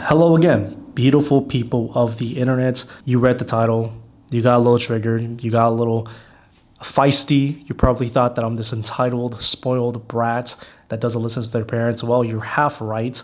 Hello again, beautiful people of the internet. You read the title, you got a little triggered, you got a little feisty. You probably thought that I'm this entitled, spoiled brat that doesn't listen to their parents. Well, you're half right.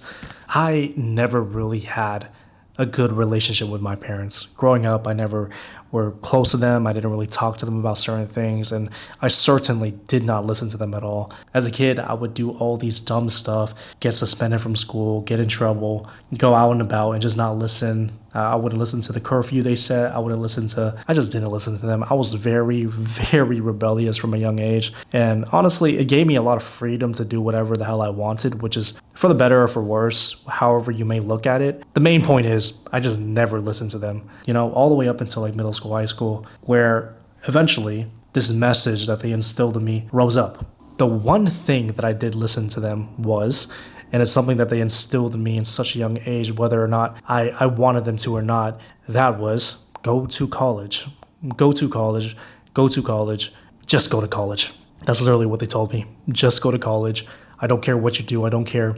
I never really had a good relationship with my parents. Growing up, I never were close to them. I didn't really talk to them about certain things, and I certainly did not listen to them at all. As a kid, I would do all these dumb stuff, get suspended from school, get in trouble, go out and about and just not listen. I wouldn't listen to the curfew they set. I just didn't listen to them. I was very, very rebellious from a young age. And honestly, it gave me a lot of freedom to do whatever the hell I wanted, which is for the better or for worse, however you may look at it. The main point is, I just never listened to them, all the way up until like middle school, high school, where eventually this message that they instilled in me rose up. The one thing that I did listen to them was, and it's something that they instilled in me in such a young age, whether or not I wanted them to or not, that was go to college. Go to college. Go to college. Just go to college. That's literally what they told me. Just go to college. I don't care what you do. I don't care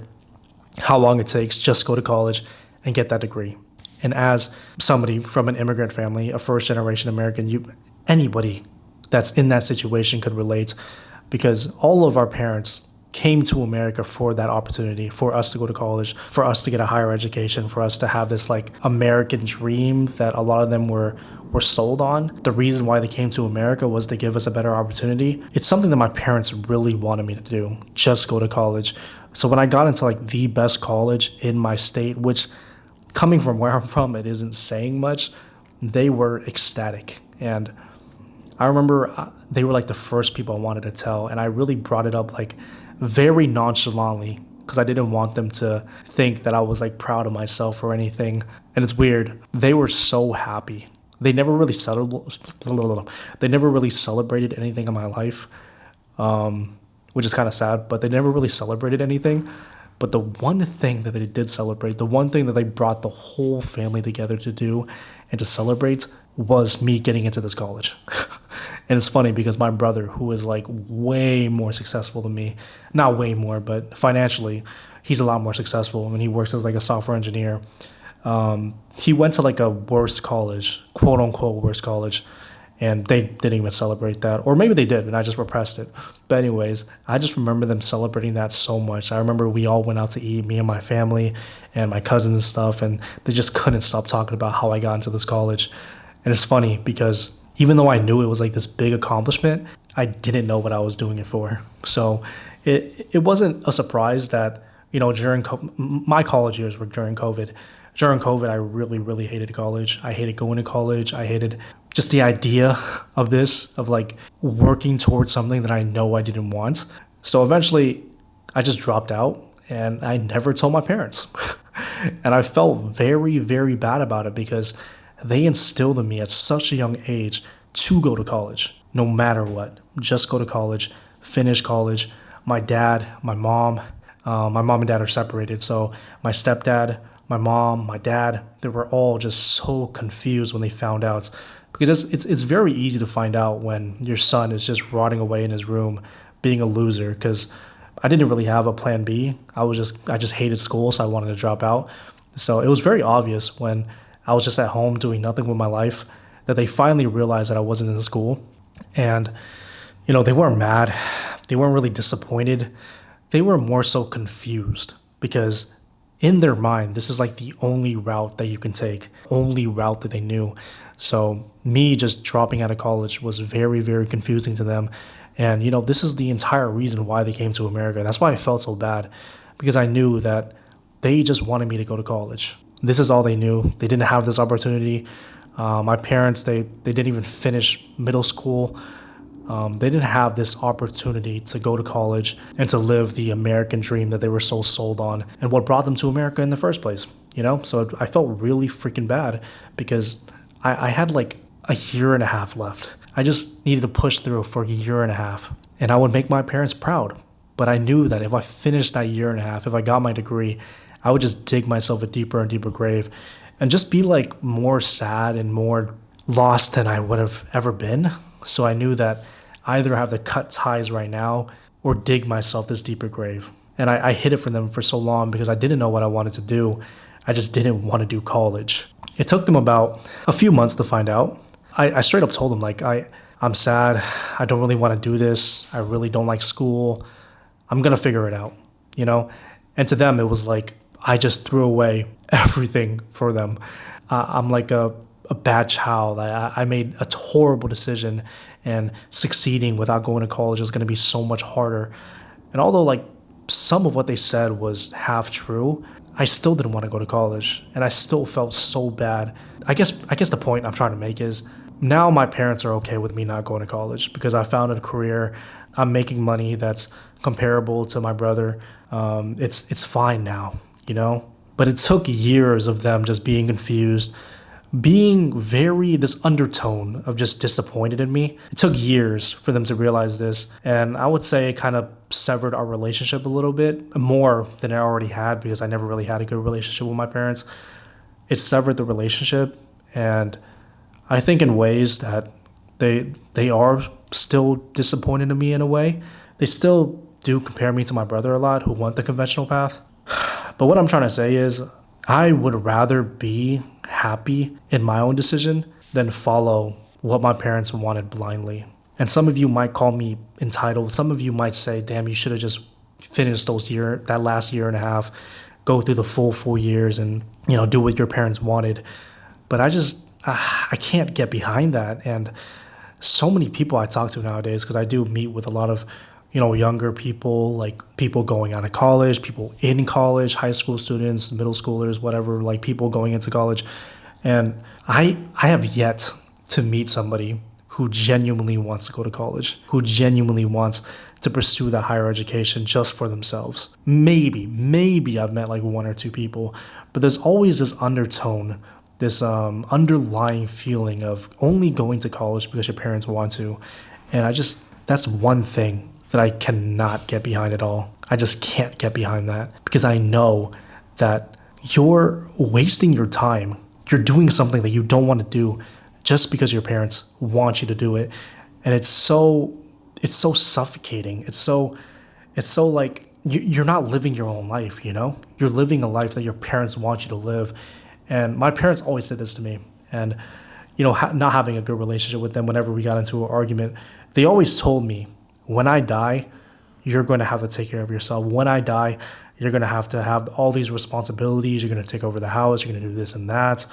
how long it takes. Just go to college and get that degree. And as somebody from an immigrant family, a first generation American, anybody that's in that situation could relate, because all of our parents came to America for that opportunity, for us to go to college, for us to get a higher education, for us to have this like American dream that a lot of them were sold on. The reason why they came to America was to give us a better opportunity. It's something that my parents really wanted me to do, just go to college. So when I got into like the best college in my state, which coming from where I'm from, it isn't saying much, they were ecstatic. And I remember they were like the first people I wanted to tell, and I really brought it up like very nonchalantly because I didn't want them to think that I was like proud of myself or anything. And it's weird. They were so happy. They never really celebrated anything in my life, which is kind of sad, but they never really celebrated anything. But the one thing that they did celebrate, the one thing that they brought the whole family together to do and to celebrate was me getting into this college. And it's funny because my brother, who is like way more successful than me, not way more, but financially, he's a lot more successful. I mean, he works as like a software engineer. He went to like a worse college, quote unquote worse college, and they didn't even celebrate that. Or maybe they did, and I just repressed it. But anyways, I just remember them celebrating that so much. I remember we all went out to eat, me and my family and my cousins and stuff, and they just couldn't stop talking about how I got into this college. And it's funny because even though I knew it was like this big accomplishment, I didn't know what I was doing it for. So it wasn't a surprise that, during my college years were during COVID. During COVID, I really, really hated college. I hated going to college. I hated just the idea of this, of like working towards something that I know I didn't want. So eventually I just dropped out and I never told my parents. And I felt very, very bad about it because they instilled in me at such a young age to go to college, no matter what. Just go to college, finish college. My dad, my mom and dad are separated. So my stepdad, my mom, my dad, they were all just so confused when they found out. Because it's very easy to find out when your son is just rotting away in his room, being a loser. Because I didn't really have a plan B. I just hated school, so I wanted to drop out. So it was very obvious when I was just at home doing nothing with my life that they finally realized that I wasn't in school. And, they weren't mad. They weren't really disappointed. They were more so confused because in their mind, this is like the only route that you can take, only route that they knew. So me just dropping out of college was very, very confusing to them. And, this is the entire reason why they came to America. That's why I felt so bad, because I knew that they just wanted me to go to college. This is all they knew. They didn't have this opportunity. My parents, they didn't even finish middle school. They didn't have this opportunity to go to college and to live the American dream that they were so sold on and what brought them to America in the first place, So I felt really freaking bad because I had like a year and a half left. I just needed to push through for a year and a half and I would make my parents proud. But I knew that if I finished that year and a half, if I got my degree, I would just dig myself a deeper and deeper grave and just be like more sad and more lost than I would have ever been. So I knew that I either have to cut ties right now or dig myself this deeper grave. And I hid it from them for so long because I didn't know what I wanted to do. I just didn't want to do college. It took them about a few months to find out. I straight up told them, like, I'm sad. I don't really want to do this. I really don't like school. I'm going to figure it out, you know? And to them, it was like, I just threw away everything for them. I'm like a bad child. I made a horrible decision, and succeeding without going to college is going to be so much harder. And although like some of what they said was half true, I still didn't want to go to college, and I still felt so bad. I guess the point I'm trying to make is now my parents are okay with me not going to college because I found a career. I'm making money that's comparable to my brother. It's fine now, you know? But it took years of them just being confused, being this undertone of just disappointed in me. It took years for them to realize this. And I would say it kind of severed our relationship a little bit more than I already had because I never really had a good relationship with my parents. It severed the relationship. And I think in ways that they are still disappointed in me in a way. They still do compare me to my brother a lot who went the conventional path. But what I'm trying to say is I would rather be happy in my own decision than follow what my parents wanted blindly. And some of you might call me entitled. Some of you might say, damn, you should have just finished that last year and a half, go through the full 4 years and, do what your parents wanted. But I can't get behind that. And so many people I talk to nowadays, because I do meet with a lot of, younger people, like people going out of college, people in college, high school students, middle schoolers, whatever, like people going into college. And I have yet to meet somebody who genuinely wants to go to college, who genuinely wants to pursue that higher education just for themselves. Maybe I've met like one or two people, but there's always this undertone, this underlying feeling of only going to college because your parents want to. And that's one thing that I cannot get behind at all. I just can't get behind that because I know that you're wasting your time. You're doing something that you don't want to do just because your parents want you to do it. And it's so suffocating. It's so like you're not living your own life, You're living a life that your parents want you to live. And my parents always said this to me. And, not having a good relationship with them, whenever we got into an argument, they always told me, when I die, you're going to have to take care of yourself. When I die, you're going to have all these responsibilities. You're going to take over the house. You're going to do this and that.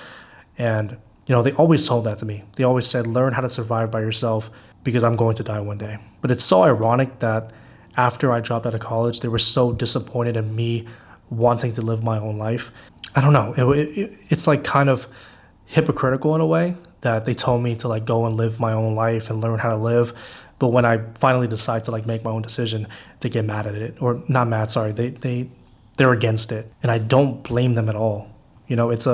And, they always told that to me. They always said, learn how to survive by yourself because I'm going to die one day. But it's so ironic that after I dropped out of college, they were so disappointed in me wanting to live my own life. I don't know. It's like kind of hypocritical in a way that they told me to like go and live my own life and learn how to live. But when I finally decide to like make my own decision, they get mad at it, or not mad. Sorry, they're against it, and I don't blame them at all. It's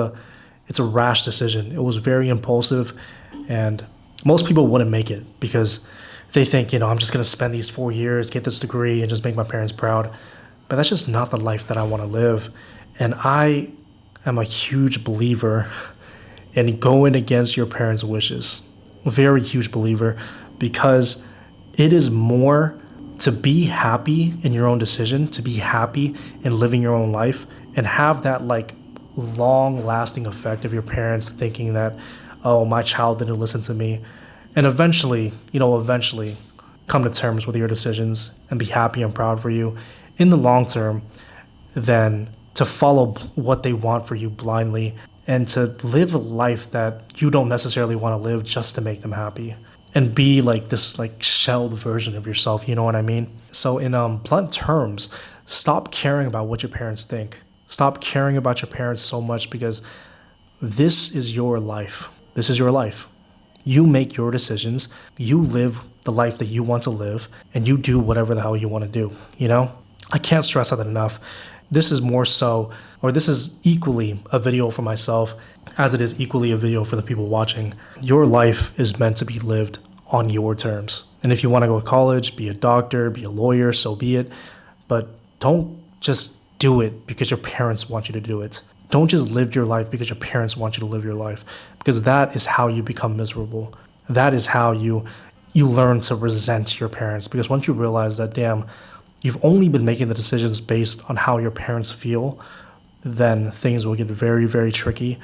a rash decision. It was very impulsive, and most people wouldn't make it because they think, I'm just gonna spend these 4 years, get this degree, and just make my parents proud. But that's just not the life that I want to live, and I am a huge believer in going against your parents' wishes. A very huge believer, because it is more to be happy in your own decision, to be happy in living your own life, and have that like long lasting effect of your parents thinking that, oh, my child didn't listen to me. And eventually come to terms with your decisions and be happy and proud for you in the long term, than to follow what they want for you blindly and to live a life that you don't necessarily want to live just to make them happy. And be like this like shelled version of yourself, you know what I mean? So in blunt terms, stop caring about what your parents think. Stop caring about your parents so much, because this is your life. This is your life. You make your decisions. You live the life that you want to live, and you do whatever the hell you want to do, I can't stress that enough. This is more so, or this is equally a video for myself as it is equally a video for the people watching. Your life is meant to be lived on your terms. And if you want to go to college, be a doctor, be a lawyer, so be it. But don't just do it because your parents want you to do it. Don't just live your life because your parents want you to live your life, because that is how you become miserable. That is how you learn to resent your parents, because once you realize that, damn, you've only been making the decisions based on how your parents feel, then things will get very, very tricky.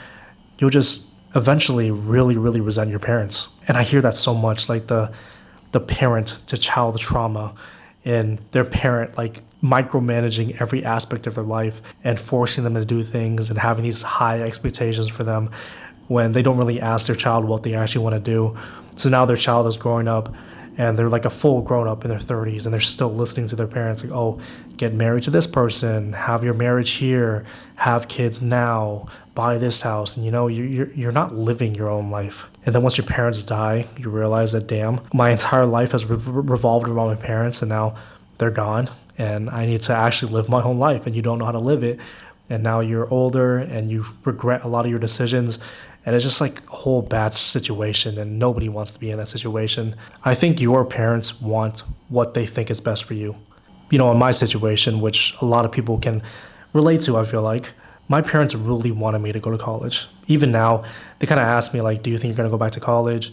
You'll just eventually really, really resent your parents. And I hear that so much, like the parent to child trauma and their parent like micromanaging every aspect of their life and forcing them to do things and having these high expectations for them when they don't really ask their child what they actually want to do. So now their child is growing up and they're like a full grown up in their 30s and they're still listening to their parents like, oh, get married to this person, have your marriage here, have kids now, buy this house. And you're not living your own life. And then once your parents die, you realize that, damn, my entire life has revolved around my parents and now they're gone and I need to actually live my own life, and you don't know how to live it. And now you're older and you regret a lot of your decisions. And it's just like a whole bad situation, and nobody wants to be in that situation. I think your parents want what they think is best for you. In my situation, which a lot of people can relate to, I feel like, my parents really wanted me to go to college. Even now, they kind of ask me, like, do you think you're going to go back to college?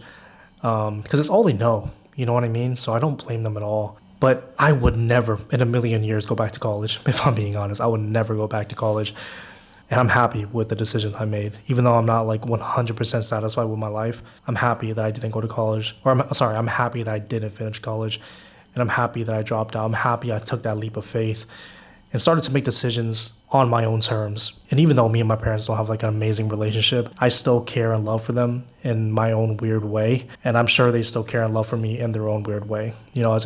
Because it's all they know, you know what I mean? So I don't blame them at all. But I would never in a million years go back to college, if I'm being honest. I would never go back to college. And I'm happy with the decisions I made. Even though I'm not like 100% satisfied with my life, I'm happy that I didn't go to college. Or I'm happy that I didn't finish college. And I'm happy that I dropped out. I'm happy I took that leap of faith and started to make decisions on my own terms. And even though me and my parents don't have like an amazing relationship, I still care and love for them in my own weird way. And I'm sure they still care and love for me in their own weird way, as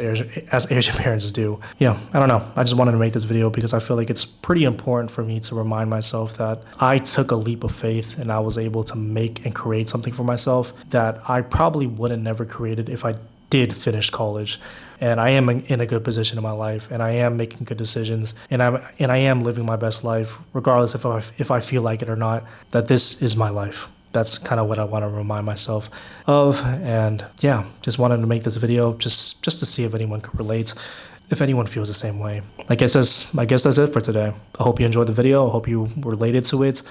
Asian parents do. I don't know. I just wanted to make this video because I feel like it's pretty important for me to remind myself that I took a leap of faith and I was able to make and create something for myself that I probably would have never created if I did finish college. And I am in a good position in my life, and I am making good decisions, and I am living my best life, regardless if I feel like it or not. That this is my life. That's kind of what I want to remind myself of. And yeah, just wanted to make this video just to see if anyone could relate, if anyone feels the same way. I guess that's it for today. I hope you enjoyed the video. I hope you related to it,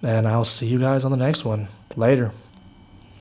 and I'll see you guys on the next one. Later.